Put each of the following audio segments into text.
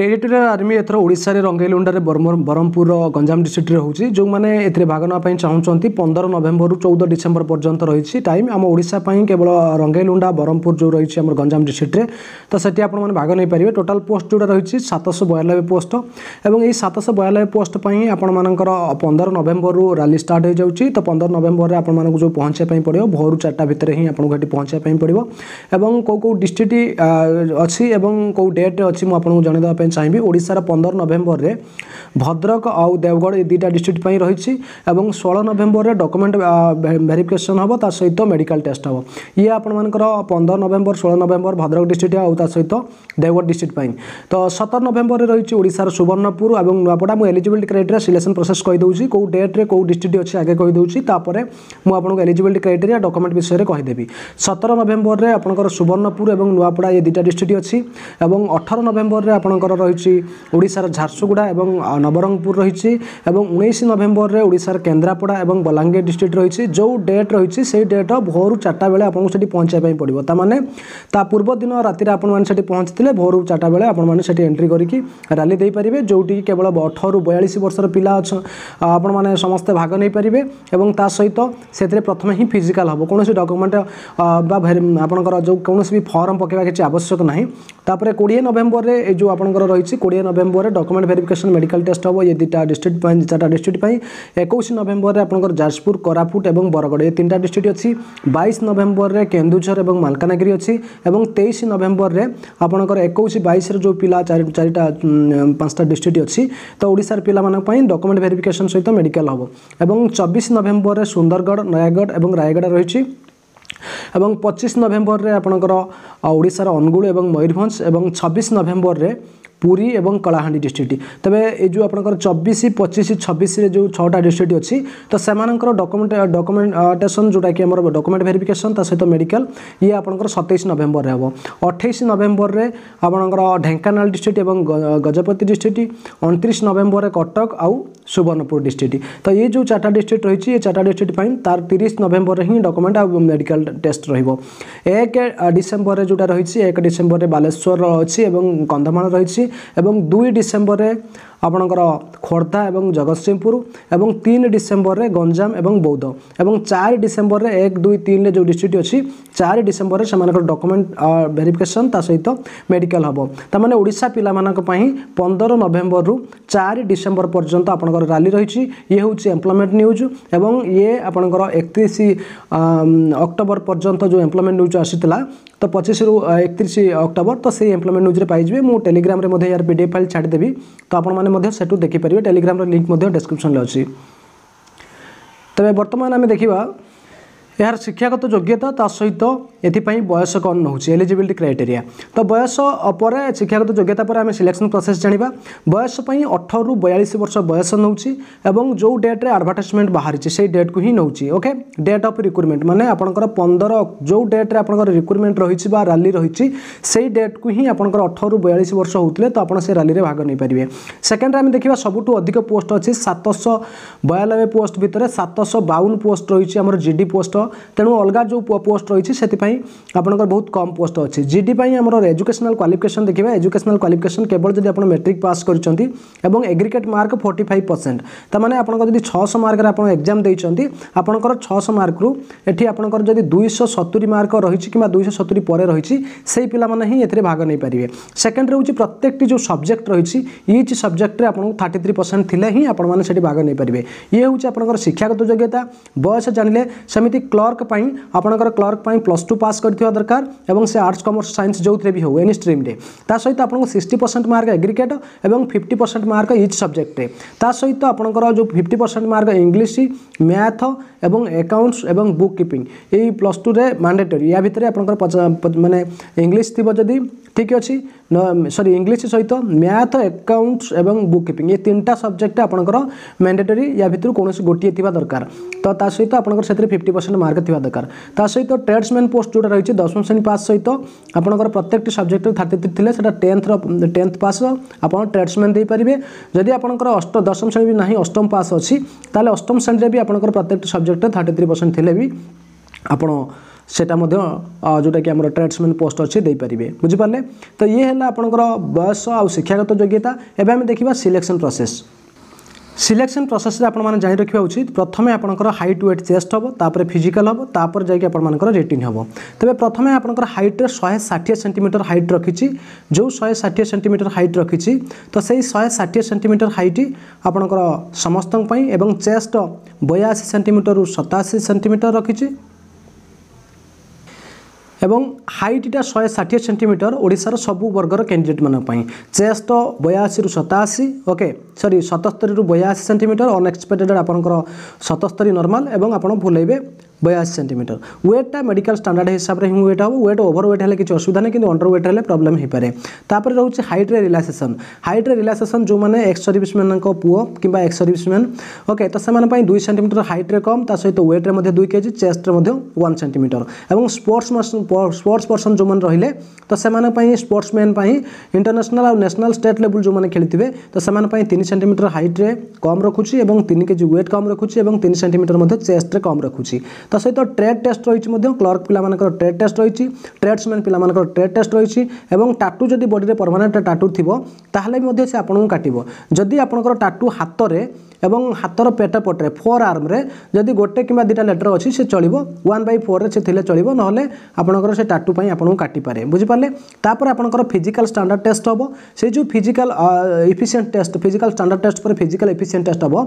Territorial army एथर ओडिशा रे रंगेलुंडा रे Barhampur Ganjam district रे होची जो माने एथरे भाग ना पई चाहउचंती 15 नवेम्बर रु 14 डिसेंबर पर्यंत रहिछि टाइम आम ओडिशा पई केवल रंगेलुंडा बरहमपुर जो रहिछि हमर गंजाम डिस्ट्रिक्ट रे तो सेठी आपण माने भाग नै परिबे टोटल पोस्ट जोडा रहिछि 792 पोस्ट एवं ए 792 पोस्ट पई आपण मानकर 15 नवेम्बर रु रैली स्टार्ट हो जाउछि तो 15 नवेम्बर रे आपण मानक जो पहुंचे पई पड़ियो भोर 4टा भितर ही आपण घटी पहुंचे पई पड़ियो एवं को डिस्ट्रिक्ट अछि एवं को डेट अछि म आपण जणे द चाहिए ओडिशा 15 नवेम्बर रे भद्रक आउ देवगढ़ ये दुटा डिस्ट्रिक्ट पई रहिछि एवं 16 नवेम्बर रे डॉक्यूमेंट वेरिफिकेशन हबो ता सहित मेडिकल टेस्ट हबो ये आपण मानकर 15 नवेम्बर 16 नवेम्बर भद्रक डिस्ट्रिक्ट आउ ता सहित देवगढ़ डिस्ट्रिक्ट पई तो 17 नवेम्बर रे रहिछि ओडिशा सुवर्णपुर एवं नुआपड़ा मु एलिजिबिलिटी क्राइटेरिया सिलेक्शन प्रोसेस कहि दउछि को डेट रे को डिस्ट्रिक्ट अछि आगे कहि दउछि तापरे मु आपनको एलिजिबिलिटी क्राइटेरिया डॉक्यूमेंट विषय रे कहि देबी 17 नवेम्बर रे आपनकर सुवर्णपुर एवं नुआपड़ा ये दुटा डिस्ट्रिक्ट अछि एवं 18 नवेम्बर रे आपनकर रहिछि ओडिसा झारसुगुड़ा एवं नवरंगपुर रहिछि एवं 19 नवेम्बर रे ओडिसा केन्द्रापड़ा एवं बलांगीर डिस्ट्रिक्ट रहिछि जो डेट रहिछि से डेट भोर 4टा बेले आपन सेठी पहुंचे पई पड़िबो ता माने ता पूर्व दिन राति रे आपन माने सेठी पहुंचतिले भोर 4टा बेले आपन माने सेठी एंट्री करिकि रैली देई परिबे जोटी केवल 18 रु 42 वर्षर पिला अछ आपन माने समस्त भाग नै परिबे एवं ता सहित सेतरे प्रथम ही फिजिकल हबो कोनोसी डॉक्यूमेंट बा आपनकर जो कोनोसी भी फॉर्म पकेबा किछि आवश्यक नाही तापरे 20 नवेम्बर रे जो आपनकर रहिछि 20 नवेम्बर रे डॉक्यूमेंट वेरिफिकेशन मेडिकल टेस्ट हबो ये दुटा डिस्ट्रिक्ट पई चारटा डिस्ट्रिक्ट पई 21 नवेम्बर रे आपनकर जाजपुर कोरापुट एवं बरगड़ ये तीनटा डिस्ट्रिक्ट अछि 22 नवेम्बर रे केन्दुझर एवं मालकानगिरी अछि एवं 23 नवेम्बर रे आपनकर 21 22 रे जो पिला चारटा पांचटा डिस्ट्रिक्ट अछि तो ओडिसा रे पिला मानक पई डॉक्यूमेंट वेरिफिकेशन सहित मेडिकल हबो एवं 24 नवेम्बर रे सुंदरगढ़ नयागढ़ एवं रायगढ़ रहिछि एवं 25 नवेम्बर रे आपनकर ओडिसा रे अनुगुल एवं मयूरभंज एवं 26 नवेम्बर रे पुरी एवं कलाहांडी डिस्ट्रिक्ट तबे ए जो आपनकर 24 25 26 रे जो 6टा डिस्ट्रिक्ट अछि तो सेमानकर डॉक्यूमेंटेशन जोटा कि हमर डॉक्यूमेंट वेरिफिकेशन ता सहित मेडिकल ये आपनकर 27 नवेम्बर रे हबो 28 नवेम्बर रे आपनकर ढेंकानाल डिस्ट्रिक्ट एवं गजपति डिस्ट्रिक्ट 29 नवेम्बर रे कटक आउ सुवर्णपुर डिस्ट्रिक्ट तो ये जो 4टा डिस्ट्रिक्ट रहिछि ये 4टा डिस्ट्रिक्ट पई तार 30 नवेम्बर रे ही डॉक्यूमेंट आ मेडिकल टेस्ट रहिबो 1 डिसेंबर रे जोटा रहिछि 1 डिसेंबर रे बालेश्वर अछि एवं कंधमाल रहिछि एवं 2 डिसेंबर रे आपनकर खोर्धा एवं जगतसिंहपुर एवं 3 डिसेंबर रे गंजाम एवं बौद्ध एवं 4 डिसेंबर रे 1 2 3 रे जो डिस्ट्रिक्ट अछि 4 डिसेंबर रे समानकर डॉक्यूमेंट वेरिफिकेशन ता सहित मेडिकल हबो ता माने ओडिसा पिला मानक पई 15 नवेम्बर रु 4 डिसेंबर पर्यंत आपनकर रैली रहिछि ये होछि एम्प्लॉयमेंट न्यूज एवं ये आपनकर 31 अक्टोबर पर्यंत जो एम्प्लॉयमेंट न्यूज आसीतला तो 25 रु 31 अक्टोबर तो से एम्प्लॉयमेंट न्यूज रे पाइ जिवे मु टेलीग्राम रे मध्ये यार पीडीएफ फाइल छाडी देबी तो आपण माने मध्ये सेटु देखि परिबे टेलीग्राम रे लिंक मध्ये डिस्क्रिप्शन ले अछि तबे वर्तमान आमे देखिबा यार शिक्षागत योग्यता ता सहित एथिपाई बयस कौन होछि एलिजिबिलिटी क्राइटेरिया तो बयस पर शिक्षागत योग्यता पर आम सिलेक्शन प्रोसेस जानिबा बयस पई 18 रु 42 वर्ष बयस नउछि एवं जो डेट रे एडवर्टाइजमेंट बाहरी से डेट को ही नउछि ओके डेट ऑफ रिक्रूटमेंट माने आपनकर 15 जो डेट रे आपनकर रिक्रूटमेंट रहिछि बा रैली रहिछि सेही डेट को ही आपनकर 18 रु 42 वर्ष होतले तो आपण से रैली रे भाग नै परिबे सेकंड रे हम देखिबा सबटु अधिक पोस्ट अछि 792 पोस्ट भितरे 752 पोस्ट रहिछि हमर जीडी पोस्ट तेणु अलग जो पोस्ट रही है आपंकर बहुत कम पोस्ट अच्छी जीडी आमर एजुकेशनल क्वालिफिकेशन देखिए एजुकेशनल क्वालिफिकेशन केवल जब आप मैट्रिक पास करछंती एवं एग्रीगेट मार्क 45% तमाने आपंकर जदि 600 मार्क आप एग्जाम देइछंती आपंकर 600 मार्क रु एठी आपंकर जदि 270 मार्क रही कि 270 पर रही से पिला माने ही एथिरे भाग नहीं पारिबे सेकंड रे प्रत्येक जो सब्जेक्ट रही ईच सब्जेक्ट रे आपन 33% थिले ही आपण माने सेठी भाग नहीं पारिबे ये होची आपनकर शिक्षागत योग्यता बयस जानिले समिति क्लर्क पई आपनकर क्लर्क पई +2 पास करथिवा दरकार एवं से आर्ट्स कॉमर्स साइंस जो थे भी हो एनी स्ट्रीम रे ता सहित आपन 60% मार्क एग्रीगेट एवं 50% मार्क ईच सब्जेक्ट रे ता सहित आपनकर जो 50% मार्क इंग्लिश मैथ एवं अकाउंट्स एवं बुक कीपिंग ए +2 रे मैंडेटरी या भितरे आपनकर माने इंग्लिश थिबो जदी ठीक अछि सॉरी इंग्लिश सहित मैथ अकाउंट्स एवं बुक कीपिंग ये तीनटा सब्जेक्ट आपनकर मैंडेटरी या भितर कोनोसी गोटिए थिबा दरकार तो ता सहित आपनकर सेतरे 50% मार्क थिबा दरकार ता सहित ट्रेड्समैन पोस्ट जोटा रही 10वीं श्रेणी पास सहित आपनकर प्रत्येक सब्जेक्ट 33 थिले सेटा 10th पास आपन ट्रेड्समैन दे परिबे जदि आपनकर 10वीं श्रेणी भी नाही 8म पास अछि ताले 8म श्रेणी रे भी आपनकर प्रत्येक सब्जेक्ट 33% थिले भी आपण सेटा जोटा कि आम ट्रेड्समैन पोस्ट अच्छे देपारे बुझिपारे। तो ये है आपंकर बयस आ शिक्षागत योग्यता। एवं आम देखा सिलेक्शन प्रोसेस। सिलेक्शन प्रोसेस रे आपण माने जानि रखिबा उचित प्रथमे आपनकर हाइट वेट चेस्ट हबो तापर फिजिकल हबो तापर जाय कि आपण मानकर रेटिन हबो। तबे प्रथमे आपनकर हाइट रे 160 सेंटीमीटर हाइट रखिछि जो 160 सेंटीमीटर हाइट रखिछि तो सेही 160 सेंटीमीटर हाइट आपनकर समस्तन पई एवं चेस्ट 82 सेंटीमीटर रु 87 सेंटीमीटर रखिछि एवं हाइटा 160 सेंटीमीटर ओडिशार सबु वर्गर कैंडिडेट मान चेस्ट 82 रु 87 ओके सॉरी 77 रु 82 सेंटीमीटर अनएक्सपेक्टेड आपनकर 77 नॉर्मल एवं आपण भूलेबे 82 सेंटीमीटर। वेटा मेडिकल स्टैंडर्ड हिसाब रे ही वेट हम वेट ओवर वेट है किसी असुविधा नहीं कि अंडर वेट है प्रॉब्लम हो पारे। तापर रोचे हाइट रे रिलैक्सेशन जो मैंने एक्स सर्विसमैन पुओ कि एक्स सर्विसमैन ओके तो से 2 सेंटीमीटर हाइट रे कम ता सहित वेट रे 2 kg चेस्ट रे 1 सेंटीमीटर एवं स्पोर्ट्स पर्सन जो मैंने रहिले तो से स्पोर्ट्समैन इंटरनेशनल और नेशनल स्टेट लेवल जो मैंने खेली तो से 3 सेंटीमीटर हाइट रे कम रखुची एवं 3 kg वेट कम रखुची एवं 3 सेंटीमीटर चेस्ट रे कम रखुची। तो सहित ट्रेड टेस्ट रही क्लर्क पिला ट्रेड टेस्ट रही ट्रेड्समैन पिला ट्रेड टेस्ट रही एवं टाटू जदि बॉडी रे परमानेंट टाटू थिबो ताहले भी से आपन काटिबो। जदि आपनकर टाटू हाथ रे एवं हाथर पेट पटे 4 आर्म रे जदि गोटे कि 2टा लेटर अच्छी से चलो 1/4 रे से थिले चलिबो नहले आपनकर से टाटू पई आपन काटि पारे बुझिपारले। तापर आपनकर फिजिकल स्टैंडर्ड टेस्ट हबो से जो physical efficient test physical standard test पर फिजिकल एफिशिएंट टेस्ट हबो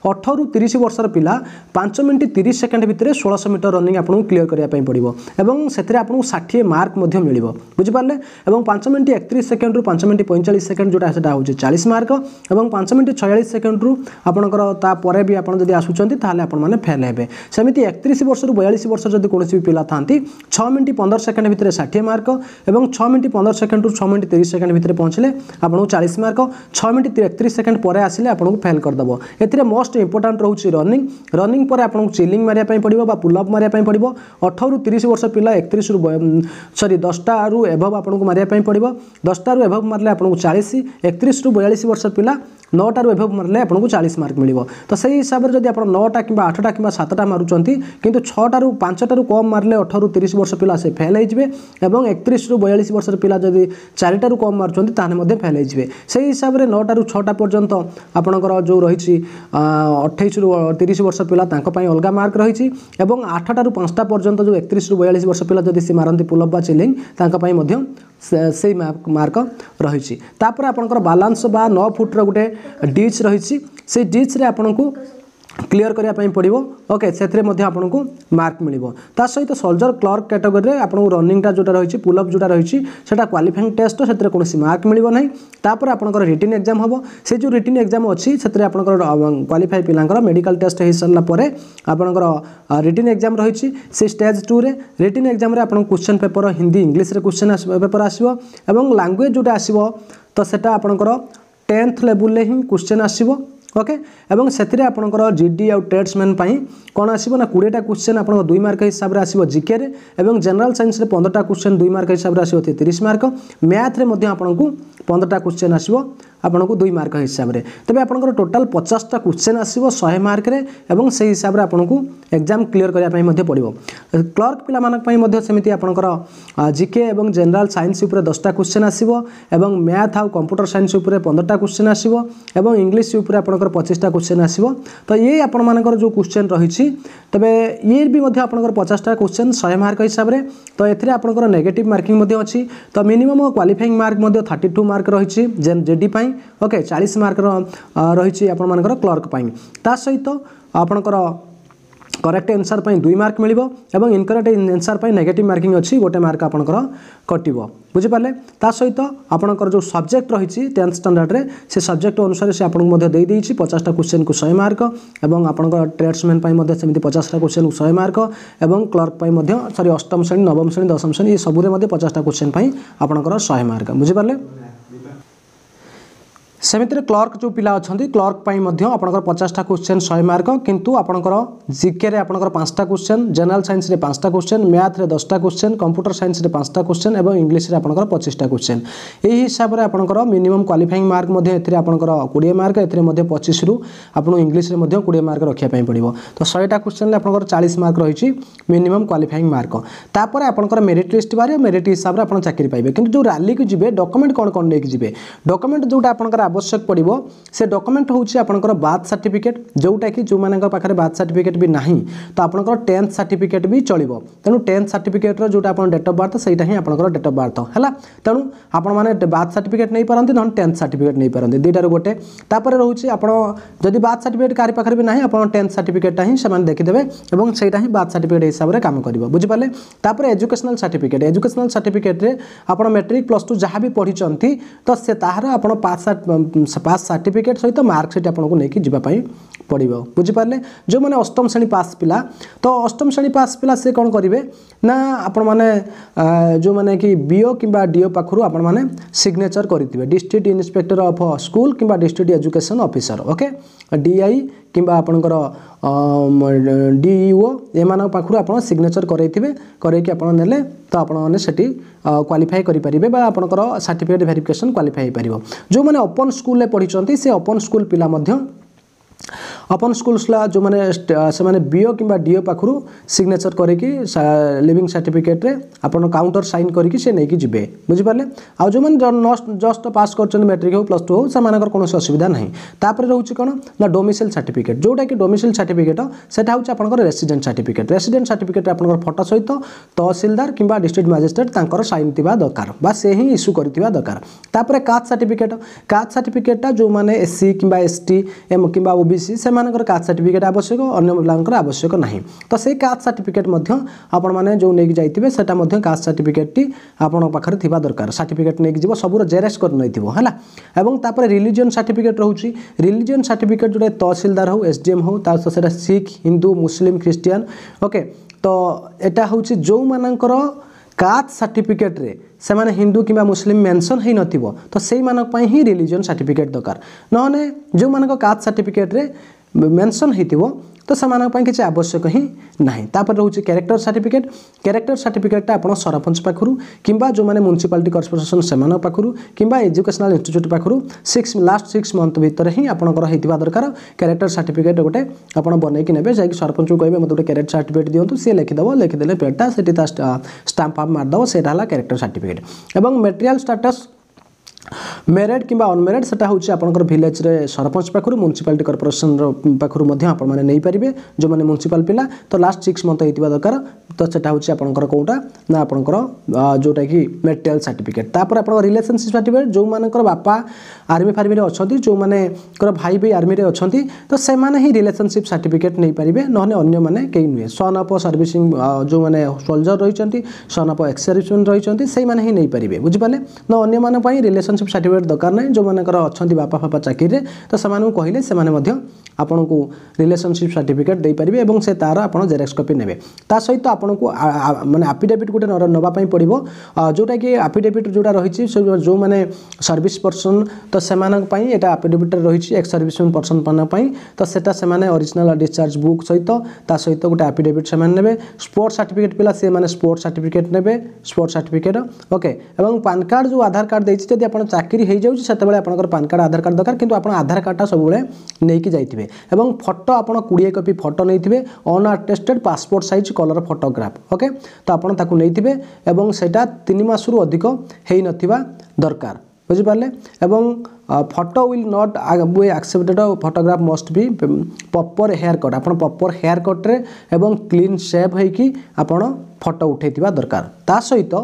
18 रु 30 वर्षर पिला 5 मिनिट 30 सेकंड भितर 1600 मीटर रनिंग आपन क्लियर करिया पई पड़िबो एवं सेथरे आपन 60 मार्क मध्ये मिलिबो बुझिपारले। एवं 5 मिनिट 31 सेकंड रु 5 मिनिट 45 सेकंड जोटा सेटा होचे 40 मार्क एवं 5 मिनिट 46 सेकंड रु आपनकर तापर भी आपन जदि आसुचंती ताहले आपन माने फेल हेबे। सेमिति 31 वर्ष रु 42 वर्ष जदि कोनोसी पिला थांती 6 मिनिट 15 सेकंड भितर 60 मार्क एवं 6 मिनिट 15 सेकंड रु 6 मिनिट 30 सेकंड भितर पहुंचले आपन 40 मार्क 6 मिनिट 31 सेकंड परे आसिले आपन फेल कर दबो। एथिरे मोस्ट इंपोर्टेंट रहउची रनिंग परे आपन चिलिंग मारिया पई पड़िबो बा पुल अप मारिया पई पड़िबो। 18 रु 30 वर्ष पिला 31 रु सॉरी 10टा रु एभव आपन को मारिया पई पड़िबो 10टा रु एभव मारले आपन को 40 31 रु 42 वर्ष पिला 9टा रु एभव मारले आपन को 40 मार्क मिलिबो। तो सही हिसाब रे जदि आपन 9टा किबा 8टा किबा 7टा मारुचंती किंतु 6टा रु 5टा रु कम मारले 18 रु 30 वर्ष पिला से फेल हो जिवे एवं 31 रु 42 वर्ष पिला जदि 4टा रु कम मारुचंती ताने मध्ये फेल हो जिवे। सही हिसाब रे 9टा रु 6टा पर्यंत आपनकर जो रहिछि 28 रु 30 वर्ष पिला तांको पई अलगा मार्क रहिछि एवं 8टा रु 5टा पर्यंत जो 31 रु 42 वर्ष पिला जदि से मारंती पुल अप बा चिलिंग तांको पई मध्ये से मार्क रही। तापर आपनकर बैलेंस बा 9 फुट रो गुटे डिच रही से डिच रे आपन को क्लियर करिया पई पड़िबो ओके सेथरे मध्ये आपन को मार्क मिलिबो। ता सहित सोल्जर क्लर्क कैटेगरी रे आपन रनिंग टा जोटा रही पुल अप जोटा रही सेटा क्वालिफाइंग टेस्ट सेथरे कोनोसी मार्क मिलिबो नै। तापर आपनकर रिटन एग्जाम हबो से जो रिटन एग्जाम अछि सेथरे आपनकर क्वालिफाई पिलांकर मेडिकल टेस्ट हे सरला परे आपनकर रिटन एग्जाम रही से स्टेज 2 रे रिटन एग्जाम रे आपन क्वेश्चन पेपर हिंदी इंग्लिश रे क्वेश्चन पेपर आसीबो एवं लैंग्वेज जोटा आसीबो तो सेटा आपनकर 10th लेवल ले ही क्वेश्चन आसीबो ओके एवं सेथिरे आपनकर जीडी आउ ट्रेड्समैन पई कोन आसीबो ना 20टा क्वेश्चन आपन 2 मार्क हिसाब रे आसीबो जीके रे एवं जनरल साइंस रे 15टा क्वेश्चन 2 मार्क हिसाब रे आसीबो 30 मार्क मैथ रे मध्ये आपन को 15टा क्वेश्चन आसीबो आपन को 2 मार्क हिसाब रे। तबे आपनकर टोटल 50टा क्वेश्चन आसीबो 100 मार्क रे एवं से हिसाब रे आपन को एग्जाम क्लियर करिया पई मध्ये पड़िबो। क्लर्क पिला मानक पई मध्ये समिति आपनकर जीके एवं जनरल साइंस ऊपर 10टा क्वेश्चन आसीबो एवं मैथ आउ कंप्यूटर साइंस ऊपर 15टा क्वेश्चन आसीबो एवं इंग्लिश ऊपर आपनकर 25टा क्वेश्चन आसीबो। तो ये आपन मानकर जो क्वेश्चन रही तबे ये भी मध्ये आपनकर 50टा क्वेश्चन 100 मार्क हिसाब रे। तो एथिरे आपनकर नेगेटिव मार्किंग मध्ये अछि तो मिनिमम क्वालिफाइंग मार्क मध्ये 32 मार्क रही जेडी पई ओके 40 मार्क रही आपन मानकर क्लर्क पई। ता सहित आपनकर करेक्ट आंसर पई 2 मार्क मिलिबो एवं इनकरेक्ट आंसर पई नेगेटिव मार्किंग अछि गोटे मार्क आपनकर कटिबो बुझि पाले। ता सहित आपनकर जो सब्जेक्ट रही 10th स्टैंडर्ड रे से सब्जेक्ट अनुसार से आपन मध्ये देई दैछि 50टा क्वेश्चन को 100 मार्क एवं आपनकर ट्रेड्समैन पई मध्ये सेमिति 50टा क्वेश्चन को 100 मार्क एवं क्लर्क पई मध्ये सॉरी अष्टम श्रेणी नवम श्रेणी दशम श्रेणी ये सबुरे मध्ये 50टा क्वेश्चन पई आपनकर 100 मार्क बुझि पाले। सेमिति क्लर्क जो पिला अच्छा क्लर्क आपंकर 50टा क्वेश्चन 100 मार्क किंतु आपंकर जीके रे आपंकर 5टा क्वेश्चन जनरल साइंस रे 5टा क्वेश्चन मैथ रे 10टा क्वेश्चन कंप्यूटर साइंस रे 5टा क्वेश्चन और इंग्लिश रे आपंकर 25टा क्वेश्चन यही हिसाब रे आपंकर मिनिमम क्वालिफाइंग मार्क एथिरे आपंकर 20 मार्क एथिरे 25 रु आपन इंग्लिश रे 20 मार्क रखिया पई पड़िबो तो 100टा क्वेश्चन रे आपंकर 40 मार्क रहिछि मिनिमम क्वालिफाइंग मार्क तापर आपंकर मेरिट लिस्ट बारे मेरिट हिसाब रे आपन चाकरी पाइबे किंतु जो रैली को जिबे डॉक्यूमेंट कोन कोन लेके जिबे डॉक्यूमेंट जोटा आपंकर आवश्यक पड़िबो से डॉक्यूमेंट होउछि आपनकर बार्थ सर्टिफिकेट जोटा कि जो मानकर पाखरे बार्थ सर्टिफिकेट भी नाही तो आपनकर 10th सर्टिफिकेट भी चलिबो तेनु 10th सर्टिफिकेट रो जोटा आपन डेट ऑफ बर्थ सेटा ही आपनकर डेट ऑफ बर्थ हला तेनु आपन माने बार्थ सर्टिफिकेट नै परंती न 10th सर्टिफिकेट नै परंती दुइटार गोटे तापर रहउछि आपन जदि बार्थ सर्टिफिकेट कारी पाखरे भी नाही आपन 10th सर्टिफिकेट ही समान देखि देबे एवं सेटा ही बार्थ सर्टिफिकेट हिसाब रे काम करिवो बुझि पाले तापर एजुकेशनल सर्टिफिकेट रे आपन मैट्रिक प्लस 2 जहां भी पढी चंती तो से ताहार आपन पास सर्टिफिकेट सहित मार्कशीट आपको नहीं जीवा पड़ो बुझिपारे जो मैंने अष्टम श्रेणी पास पिला तो अष्टम श्रेणी पास पिला से कौन करेंगे ना आपण मैंने जो मैंने कि बीओ किंबा डीओ पाखु आपण मैंने सिग्नेचर करेंगे डिस्ट्रिक्ट इन्स्पेक्टर ऑफ स्कूल किंबा district education officer okay DI किंबा आपणकर डीईओ एमान पाखु आपण सिग्नेचर करैकि आपण नेले तो आपण माने सेठी क्वालिफाई करि परिबे बा आपणकर सर्टिफिकेट वेरिफिकेशन क्वालिफाई परिबो जो माने ओपन स्कूल ले पढी चंती से ओपन स्कूल पिला मध्य अपन स्कूल्सला जो माने से माने बीओ किंबा डीओ पाखरु सिग्नेचर करके लिविंग सर्टिफिकेट रे अपन काउंटर साइन करके से नहीं कि जिबे बुझि पाले आ जो माने जस्ट पास करछन मैट्रिक हो प्लस 2 हो से मानकर कोनो असुविधा नहीं तापर रहउछि कोन ना डोमिसाइल सर्टिफिकेट जोटा कि डोमिसाइल सर्टिफिकेट सेटा होछि आपनकर रेसिडेंट सर्टिफिकेट आपनकर फोटो सहित तहसीलदार किंबा डिस्ट्रिक्ट मजिस्ट्रेट तांकर साइन थिबा दरकार बा से ही इशू करथिबा दरकार तापर कास्ट सर्टिफिकेट जो माने एससी किंबा एसटी एम किंबा ओबीसी से मानकर कास्ट सर्टिफिकेट आवश्यक अन्य पिलांकर आवश्यक नहीं तो से कास्ट सर्टिफिकेट मध्य आपण माने जो नेक जाइतिबे सेटा मध्य कास्ट सर्टिफिकेट टी आपण पाखरे थिबा दरकार सर्टिफिकेट नेक जीवो सबुर जेरेक्स कर नैथिबो हला एवं तापर रिलीजन सर्टिफिकेट रहउची रिलीजन सर्टिफिकेट जोडे तहसीलदार हो एसडीएम हो ता सेटा Sikh Hindu Muslim Christian okay तो एटा होउची जो मानकर कास्ट सर्टिफिकेट रे से माने हिंदू किंबा मुस्लिम मेंशन है नथिबो तो सेई मानक पई ही रिलीजन सर्टिफिकेट दरकार नने जो मानक कास्ट सर्टिफिकेट रे मेंशन हेतिबो तो सामान किसी आवश्यक ही नहीं तापर रोचे कैरेक्टर सर्टिफिकेट आपन सरपंच पाखरु किंबा जो माने म्युनिसिपालिटी कॉर्पोरेशन सेमान पाखरु किंबा एजुकेशनल इंस्टीट्यूट पाखरु लास्ट 6 मंथ भीतर ही आपनकर हेतिबा दरकार कैरेक्टर सर्टिफिकेट गोटे आपन बनै कि नेबे जाय कि सरपंच को कहबे मते गोटे कैरेक्टर सर्टिफिकेट दियंतु से लिखिदेले पेटा सेठी ता स्टाम्प आप मार दबो सेटा हला कैरेक्टर सर्टिफिकेट एवं मटेरियल स्टेटस मेरिड किंबा अनमेरिड सेटा होछि आपनकर विलेज रे सरपंच पाखरु म्युनिसिपालिटी कॉर्पोरेशन पाखरु मध्ये आपण माने नै परिबे जो माने म्युनिसिपल पिला तो लास्ट 6 मंथ हेतिबा दरकार तो सेटा होछि आपनकर कोटा ना आपनकर जोटा कि मटेरियल सर्टिफिकेट तापर आपन रिलेशनशिप सर्टिफिकेट जो मानकर बापा आर्मी फार्मी रे अछंती जो माने कर भाई भी आर्मी रे अछंती तो से माने ही रिलेशनशिप सर्टिफिकेट नै परिबे नहने अन्य माने केई नुए सन ऑफ सर्विसिंग जो माने सोल्जर रहिचंती सन ऑफ एक्स सर्विसमेन रहिचंती सेई माने ही नै परिबे बुझि पाले न अन्य माने पई रिलेशनशिप सर्टिफिकेट दरकार नै जो मानकर अछंती बापा फापा चाकरी रे तो समान को कहिले से माने मध्य आपन को रिलेशनशिप सर्टिफिकेट दे परिबे एवं से तार आपन जेरेक्स कॉपी नेबे ता सहित आपन को माने एफिडेविट गुटे नबा पई पड़िबो जोटा कि एफिडेविट जोटा रहिछि जो माने सर्विस पर्सन तो सेमान पई एटा एफिडेविट रहिछि एक्स सर्विसमेन पर्सन पन पई तो सेटा से माने ओरिजिनल डिस्चार्ज बुक सहित ता सहित गुटे एफिडेविट सेमान नेबे स्पोर्ट सर्टिफिकेट पिला से माने स्पोर्ट सर्टिफिकेट नेबे स्पोर्ट सर्टिफिकेट ओके एवं पैन कार्ड जो आधार कार्ड देछि जदि आपन चाकरी हे जाउछि सेते बेले आपनकर पैन कार्ड आधार कार्ड दरकार किंतु आपन आधार कार्डटा सब बेले नै कि जाइथिबे एवं फोटो आपन 20 कॉपी फोटो नैथिबे unattested passport size colour photograph okay तो आपन ताकू नैथिबे एवं सेटा 3 मास रु अधिक हेई नथिबा दरकार बुझि पाले एवं photo will not be accepted photograph must be proper hair cut आपन प्रॉपर हेयर कट रे एवं क्लीन शेव है कि आपन फोटो उठैतिबा दरकार ता सहित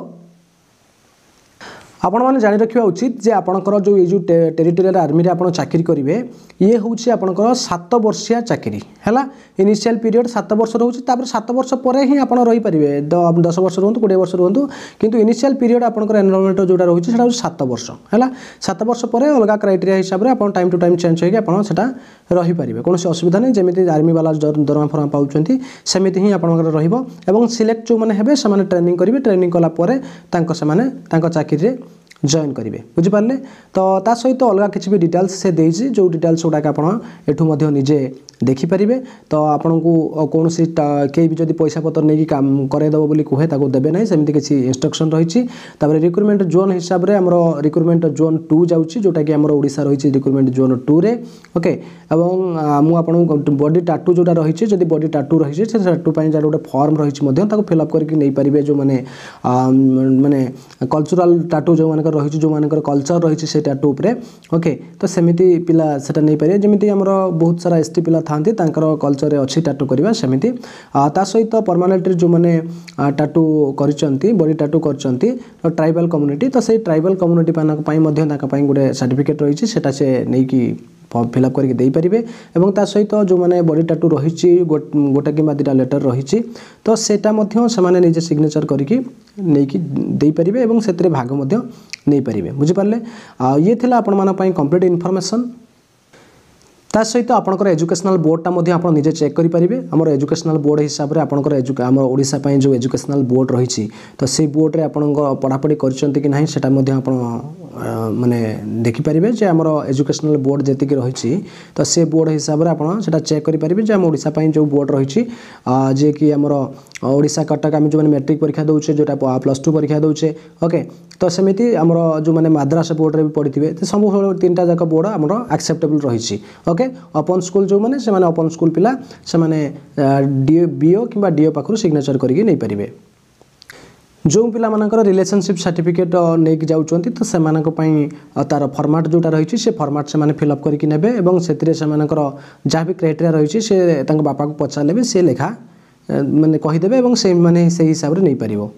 आपण मैंने जानी रखा उचित जे आपणकर जो ये जो टेरिटोरियल आर्मी रे आपण चाकरी करेंगे ये हूँ आपणकर 7 वर्षिया चाकरी है इनिशियल पीरियड 7 वर्ष रोचे 7 वर्ष पर ही आप रही पारे 10 वर्ष रुहतु 20 वर्ष रुहतु किंतु इनिशियल पीरियड आपणकर एनरोलमेंट जोटा रोचे 7 वर्ष है 7 वर्ष पर अलग क्राइटेरिया हिसाब से आप टाइम टू टाइम चेंज होकर रही पारे कौन असुविधा नहीं जमी आर्मी वाला दरमा फरमा पाँच सेमती ही आपंकर सिलेक्ट जो मैंने ट्रेनिंग करेंगे ट्रेनिंग कलापर चाकरी जॉइन करेंगे बुझिपारे। तो ता सहित अलग किसी भी डिटेल्स से देजी जो डिटेल्स गुड़ाक आप निजे देखिपारे। तो आपन को कौन सी कई भी जब पैसा पतर नहीं काम करदेव बोली कहे देवे ना सेमती किसी इंस्ट्रक्शन रही। रिक्रुटमेंट जोन हिसाब से आम रिक्रुटमेंट जोन 2 जाऊँगी जोटा कि आम ओडिशा रही रिक्रुटमेंट जोन 2 रे ओके। मुझे बॉडी टाटू जोटा रही जब बॉडी टाटू रही टाटू जहाँ गोटे फॉर्म रही फिलअप करके नहीं पारे जो मैंने माने कल्चरल टाटू जो मान रही जो मान कल्चर रही से टाटू उपरे ओके। तो सेमिति पिला सेटा नहीं पारे जमी आम बहुत सारा एसटी पिला था कल्चर अच्छी टाटू करवा सेमिति ता सहित परमानेंटली जो मैंने टाटू कर बॉडी टाटू कर ट्राइबल कम्युनिटी तो से ट्राइबल कम्युनिटी गोटे सर्टिफिकेट रही से नहीं कि फिलअप करके दे पारे। एवं ता सहित जो मैंने बॉडी टाटू रही गोटे कि दुटा लेटर रही तो सेटा से निजे सिग्नेचर करके दे पारे और से भाग नहीं पारे बुझिपारे। ये थिला आपण माने कंप्लीट इनफॉरमेशन। ता सहित आपंकर एजुकेशनल बोर्डटा आप निजे चेक करेंगे। आम एजुकेशनल बोर्ड हिसाब से आपंकर आम ओडिशा जो एजुकेशनल बोर्ड रही तो से बोर्ड रे आपण पढ़ापढ़ी करछंती कि नहीं सेटा माने देखिपारे जे आम एजुकेशनल बोर्ड जी रही तो से बोर्ड हिसाब से आप चेक करेंगे जे आम ओडिशा जो बोर्ड रही जे कि आम ओडिशा कटक आम जो मैट्रिक परीक्षा दौचे जोटा +2 परीक्षा दौचे ओके। तो सेमिति आम जो मैंने मद्रास बोर्ड रे भी पढ़ी थे सब 3टा जाक बोर्ड आम एक्सेप्टेबल रही ओके। ओपन स्कूल जो मैंने से ओपन स्कूल पिला से बीओ कि डीओ पाखु सिग्नेचर करके नहीं पारे। जो पिला मानकर रिलेशनशिप सर्टिफिकेट नहीं जाऊँच तो से तार फॉर्मेट जोटा रही से फॉर्मेट से फिलअप करके नेबे और से जहाँ भी क्राइटेरिया रही से बापा को पचारे भी सी लेखा माने कहीदेवे और से मैंने से हिसाब से नहीं पार।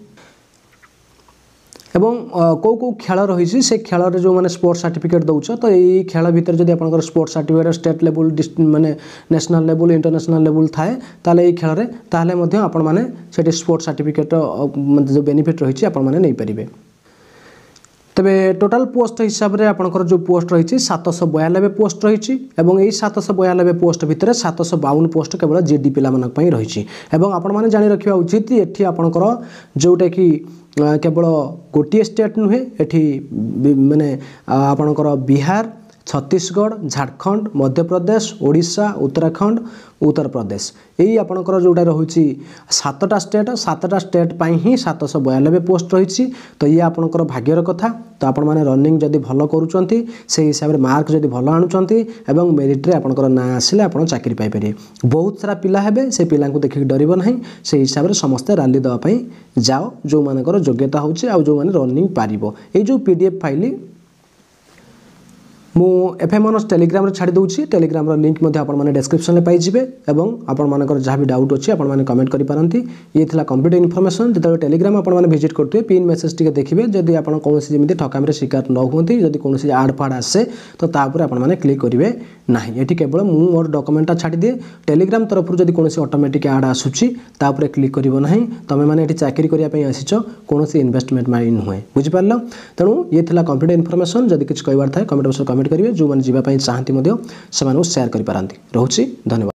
एवं कौ कौ खेल रही से खेल जो मैंने स्पोर्ट्स सर्टिफिकेट दौच तो यही खेल भितर जब आप स्पोर्ट्स सर्टिफिकेट स्टेट लेवल माने नेशनल लेवल इंटरनेशनल लेवल थाए ताले ये खेल ताले आपण माने सेठी स्पोर्ट्स सर्टिफिकेट जो बेनिफिट रही आपण माने नहीं पारे। तबे टोटाल पोस्ट हिसाब से आपंकर जो पोस्ट रही 792 पोस्ट रही और 792 पोस्ट भितर 752 पोस्ट केवल जीडी पिला रही। आपण मैंने जानी रखा उचित ये आपंकर जोटा कि केवल गोटे स्टेट नुहे एठी माने आपंकर बिहार छत्तीसगढ़ झारखंड मध्य प्रदेश ओडिशा उत्तराखंड उत्तर प्रदेश यही आपंकर जोटा रही 7टा स्टेट पर ही 792 पोस्ट रही। तो ये आपंकर भाग्यर कथा। तो आपण मैंने रनिंग जदि भल करुँच से हिसाब से मार्क जदि भल आणुंट और मेरिट्रे आपंकर ना आसिले आप चाकरी पाइपर। बहुत सारा पिला हेबे से पिला देखिक डरब ना से हिसाब से समस्ते रैली देवाई जाओ जो मानकर योग्यता होची आ जो माने रनिंग पारिबो। ये जो पीडीएफ फाइल मु एफएमएनएस टेलीग्राम रे छाड़ी दूची टेलीग्राम रो लिंक मध्ये आपण माने डिस्क्रिप्शन में पाई जिवे एवं आपण मानकर जहाँ भी डाउट अच्छी आपण माने कमेंट करि पारंती। ये थिला कंप्लीट इनफॉरमेशन जो टेलीग्राम आपण माने विजिट करते पिन मेसेज टिके देखिबे जदि आपण कोनोसी जेमिति ठकामी रे शिकार न होंती जदि कोनोसी आड फाड आसे तो ता ऊपर आपण माने क्लिक करिवे नाही। एठी केवल मु मोर डॉक्यूमेंटटा छाड़ी दिए टेलीग्राम तरफ जदि कोनोसी ऑटोमेटिक आड आसुची ता ऊपर क्लिक करिवो नाही। तमे माने एठी चाकरी करिया पई आसीचो कोनोसी इन्वेस्टमेंट माइ नुहे बुझि पारलो। तेणु ये थिला कंप्लीट इनफॉरमेशन जदि किछ कहबार थाए कमेंट बॉक्स कमेंट करिवे जो माने जीवा पई चाहंती मध्य सेमानु शेयर करि पारंती। रहउची धन्यवाद।